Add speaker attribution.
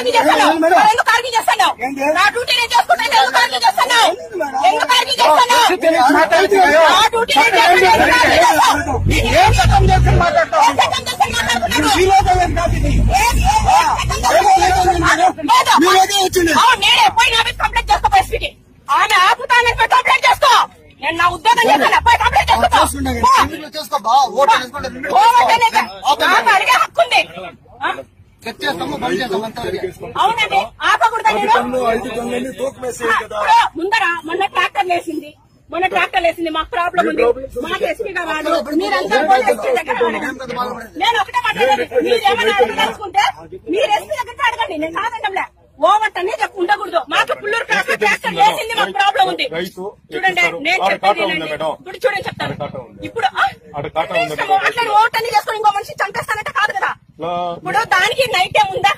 Speaker 1: Argue చేస్తున్నావు? ఎందుకు argue చేస్తున్నావు? నా డ్యూటీ నేను చేసుకుంటాను. ఎందుకు ఆర్గ్యూ చేస్తున్నావు? ఎందుకు ఆర్గ్యూ చేస్తున్నావు? నా డ్యూటీ నేను చేసుకుంటాను.
Speaker 2: ఏం చట్టం చేసి మాట్లాడతావు?
Speaker 1: నేనే పోయి నా మీద కంప్లైంట్ చేసుకో. పరిస్థితికి ఆమె ఆపుతానని కంప్లైంట్ చేసుకో. నేను నా ఉద్యోగం చేస్తాను. పోయి కంప్లైంట్ చేసుకో. అడిగే హక్కు ఉంది. అవునండి, ఆపకూడదా నేను? ముందర మొన్న ట్రాక్టర్ లేసింది. మాకు ప్రాబ్లం ఉంది. మాకు ఎస్పీ గారు రాడు. మీరంతా ఎస్పీ దగ్గర నేను ఒకటే మాట్లాడాలి. మీరేమైనా అడగదలుచుకుంటే మీరు ఎస్పీ దగ్గర అడగండి. నేను కాదంటే ఓవర్ అనే చెప్పు ఉండకూడదు. మాకు పుల్లూరు ట్రాక్టర్ లేసింది. మాకు ప్రాబ్లం ఉంది. చూడండి, నేను చెప్పేది ఇప్పుడు చూడండి చెప్తాను. ఇప్పుడు అట్లా ఓవర్ అన్ని చేసుకుని ఇంకో మనిషి చంపేస్తానంటే కాదు కదా. ఇప్పుడు దానికి నైట్ ఏముందా?